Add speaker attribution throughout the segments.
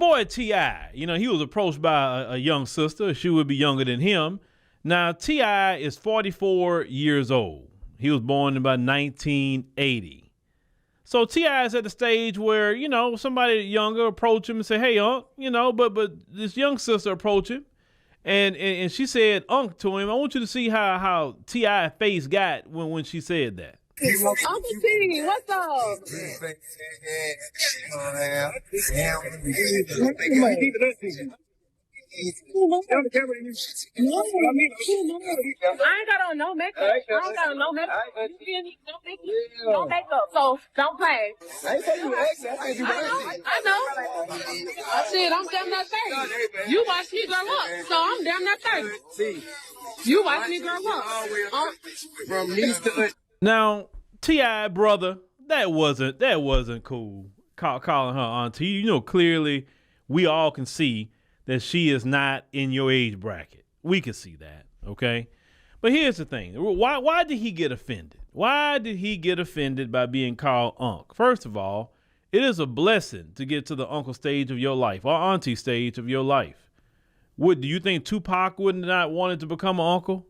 Speaker 1: boy T.I., he was approached by a young sister. She would be younger than him. Now, T.I. is 44 years old. He was born in about 1980. So T.I. is at the stage where, somebody younger approach him and say, hey, Unc, but this young sister approached him and she said, Unc, to him. I want you to see how T.I. face got when she said that.
Speaker 2: Uncle T, what's up? I ain't got on no makeup. No makeup. So don't play. I know. Shit, I'm damn near 30. You watch me grow up, so I'm damn near 30. You watch me grow up.
Speaker 3: From niece to
Speaker 1: Now, T.I. brother, that wasn't cool. Calling her auntie. Clearly we all can see that she is not in your age bracket. We can see that, okay? But here's the thing. Why did he get offended? Why did he get offended by being called Unc? First of all, it is a blessing to get to the uncle stage of your life or auntie stage of your life. Do you think Tupac would not wanted to become an uncle?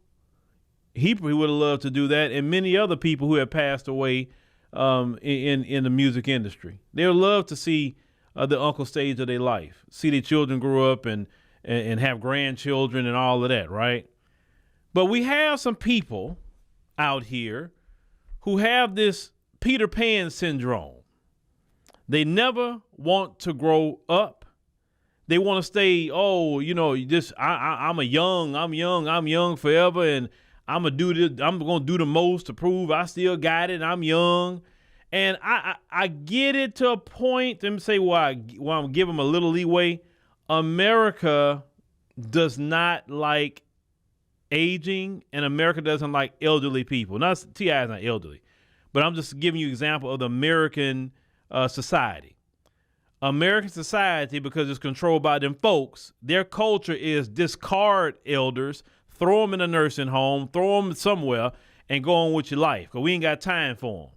Speaker 1: He would have loved to do that, and many other people who have passed away in the music industry. They would love to see the uncle stage of their life, see their children grow up and have grandchildren and all of that, right? But we have some people out here who have this Peter Pan syndrome. They never want to grow up. They want to stay, I'm young forever, and I'm going to do the most to prove I still got it. I'm young. And I get it to a point. Let me say why I'm going to give them a little leeway. America does not like aging, and America doesn't like elderly people. Not T.I. is not elderly, but I'm just giving you an example of the American society. American society, because it's controlled by them folks, their culture is discard elders, throw them in a nursing home, throw them somewhere, and go on with your life, because we ain't got time for them.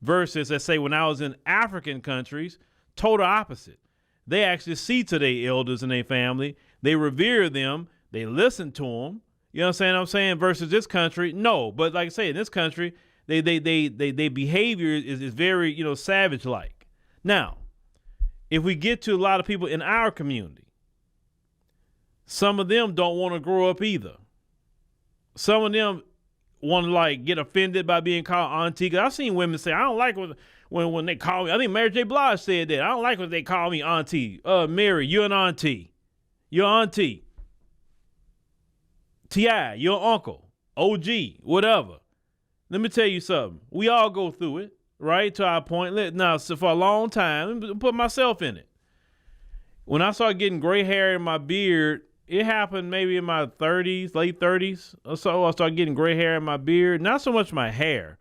Speaker 1: Versus, let's say, when I was in African countries, total opposite. They actually see to their elders and their family. They revere them. They listen to them. You know what I'm saying? Versus this country, no. But like I say, in this country, their behavior is very, savage-like. Now, if we get to a lot of people in our community, some of them don't want to grow up either. Some of them want to get offended by being called auntie. Cause I've seen women say, I don't like when they call me. I think Mary J. Blige said that. I don't like when they call me auntie. Mary, you're an auntie. You're auntie. T.I., you're uncle. OG, whatever. Let me tell you something. We all go through it, right? To our point. Now, so for a long time, let me put myself in it. When I started getting gray hair in my beard, it happened maybe in my 30s, late 30s or so. I started getting gray hair in my beard. Not so much my hair.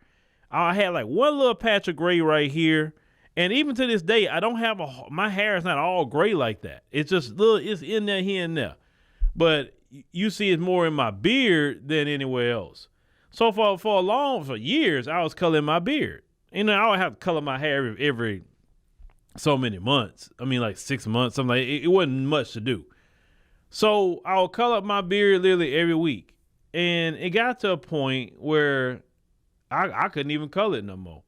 Speaker 1: I had one little patch of gray right here. And even to this day, I don't have my hair is not all gray like that. It's just it's in there, here and there. But you see it's more in my beard than anywhere else. So for years, I was coloring my beard. I would have to color my hair every so many months. I mean, 6 months, something like it wasn't much to do. So I would color up my beard literally every week. And it got to a point where I couldn't even color it no more.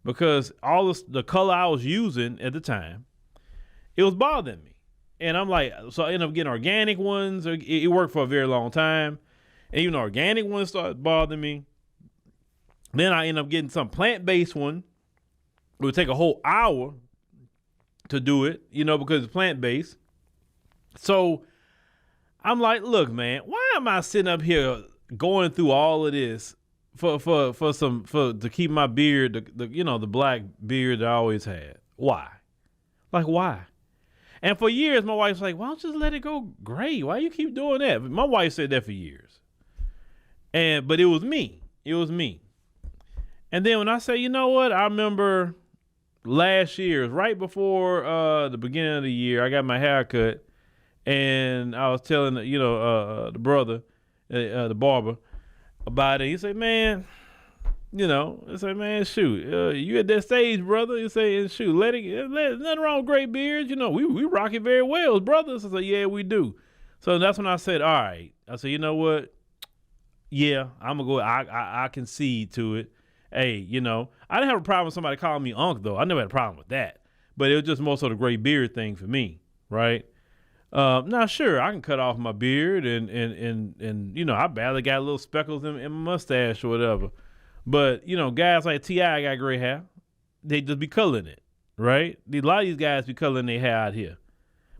Speaker 1: Because all the color I was using at the time, it was bothering me. And I'm so I ended up getting organic ones. It worked for a very long time. And even the organic ones started bothering me. Then I ended up getting some plant-based one. It would take a whole hour to do it, because it's plant-based. So I'm look, man, why am I sitting up here going through all of this to keep my beard, the black beard that I always had? Why? Why? And for years, my wife's like, why don't you just let it go gray? Why you keep doing that? But my wife said that for years. But it was me. It was me. And then when I say, you know what? I remember last year, right before the beginning of the year, I got my hair cut. And I was telling, the brother, the barber, about it. He said, man, You know, I say, man, shoot, you at that stage, brother. You say, shoot, nothing wrong with gray beards. You know, we rock it very well as brothers. I say, yeah, we do. So that's when I said, all right. I said, you know what? Yeah, I'm gonna go. I concede to it. Hey, you know, I didn't have a problem with somebody calling me Unc though. I never had a problem with that. But it was just more so the gray beard thing for me, right? Now, sure, I can cut off my beard and you know, I barely got little speckles in my mustache or whatever. But, you know, guys like T.I. got gray hair. They just be coloring it, right? A lot of these guys be coloring their hair out here.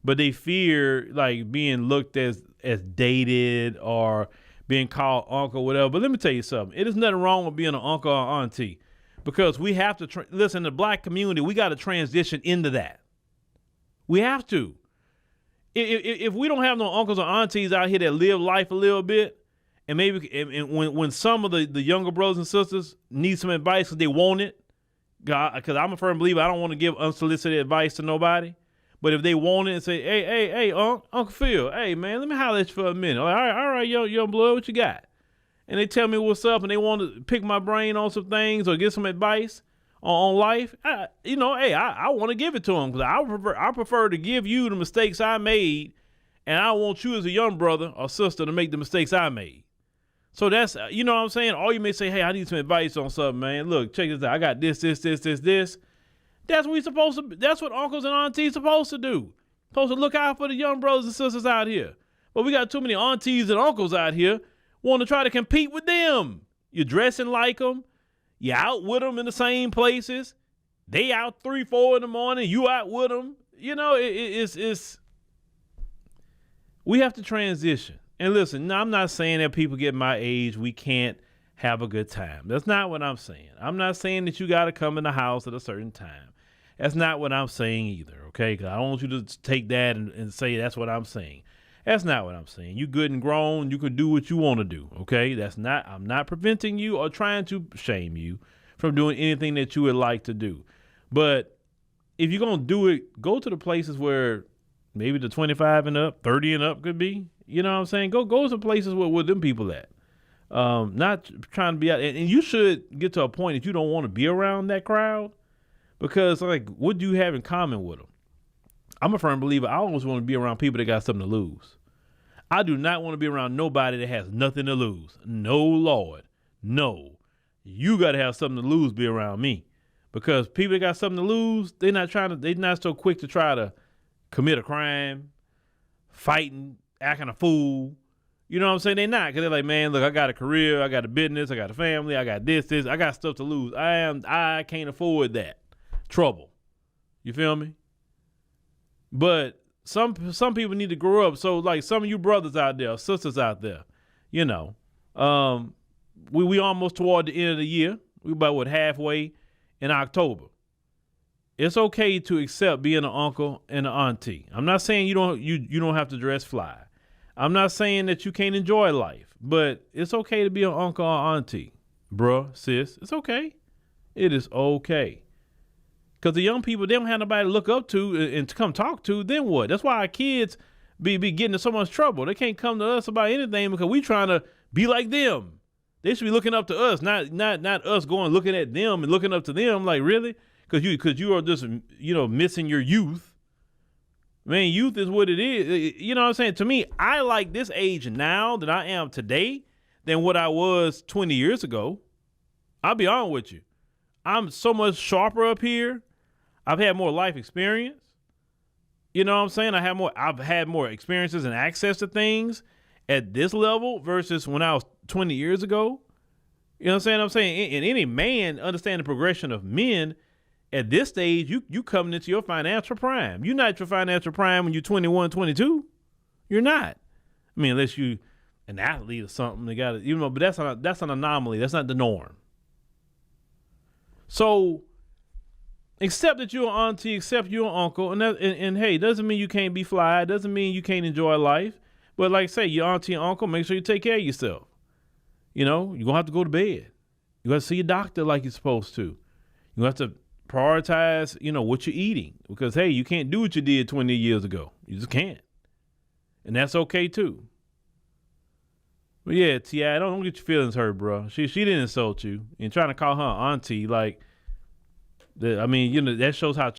Speaker 1: But they fear, like, being looked as dated or being called uncle or whatever. But let me tell you something. It is nothing wrong with being an uncle or auntie. Because we have to, listen, the black community, we got to transition into that. We have to. If we don't have no uncles or aunties out here that live life a little bit, and maybe when some of the younger brothers and sisters need some advice because they want it, because I'm a firm believer, I don't want to give unsolicited advice to nobody. But if they want it and say, hey, Uncle Phil, hey, man, let me holler at you for a minute. Like, all right, young blood, what you got? And they tell me what's up and they want to pick my brain on some things or get some advice on life. I want to give it to them because I prefer to give you the mistakes I made, and I want you as a young brother or sister to make the mistakes I made. So that's, you know what I'm saying? Or you may say, hey, I need some advice on something, man. Look, check this out. I got this. That's what uncles and aunties supposed to do. Supposed to look out for the young brothers and sisters out here. But we got too many aunties and uncles out here want to try to compete with them. You're dressing like them. You're out with them in the same places. They out 3, 4 in the morning. You out with them. You know, it's we have to transition. And listen, I'm not saying that people get my age, we can't have a good time. That's not what I'm saying. I'm not saying that you got to come in the house at a certain time. That's not what I'm saying either, okay? Because I don't want you to take that and say that's what I'm saying. That's not what I'm saying. You good and grown. You can do what you want to do, okay? I'm not preventing you or trying to shame you from doing anything that you would like to do. But if you're going to do it, go to the places where maybe the 25 and up, 30 and up could be. You know what I'm saying? Go to places where them people at. Not trying to be out. And you should get to a point that you don't want to be around that crowd because, like, what do you have in common with them? I'm a firm believer. I always want to be around people that got something to lose. I do not want to be around nobody that has nothing to lose. No, Lord. No. You got to have something to lose, be around me. Because people that got something to lose, they're not so quick to try to commit a crime, fighting, acting a fool. You know what I'm saying? They're not, because they're like, man, look, I got a career, I got a business, I got a family, I got this, I got stuff to lose. I can't afford that trouble. You feel me? But some people need to grow up. So, like, some of you brothers out there, sisters out there, you know, we almost toward the end of the year. We about halfway in October. It's okay to accept being an uncle and an auntie. I'm not saying you don't have to dress fly. I'm not saying that you can't enjoy life, but it's okay to be an uncle or auntie, bruh, sis. It's okay. It is okay. Because the young people, they don't have nobody to look up to and to come talk to. Then what? That's why our kids be getting in so much trouble. They can't come to us about anything because we trying to be like them. They should be looking up to us, not us going looking at them and looking up to them. Like, really? Because you are just, you know, missing your youth. Man, youth is what it is. You know what I'm saying? To me, I like this age now that I am today than what I was 20 years ago. I'll be honest with you. I'm so much sharper up here. I've had more life experience. You know what I'm saying? I've had more experiences and access to things at this level versus when I was 20 years ago. You know what I'm saying? And any man understand the progression of men at this stage, you coming into your financial prime. You're not at your financial prime when you're 21, 22. You're not. I mean, unless you an athlete or something, they got it, you know, but that's an anomaly. That's not the norm. So accept that you're an auntie, accept you're an uncle, and hey, doesn't mean you can't be fly, doesn't mean you can't enjoy life. But like I say, your auntie and uncle, make sure you take care of yourself. You know, you're gonna have to go to bed. You gotta see your doctor like you're supposed to. You have to prioritize, you know, what you're eating. Because hey, you can't do what you did 20 years ago. You just can't. And that's okay too. But yeah, T.I., don't get your feelings hurt, bro. She didn't insult you. And trying to call her auntie, like, that shows how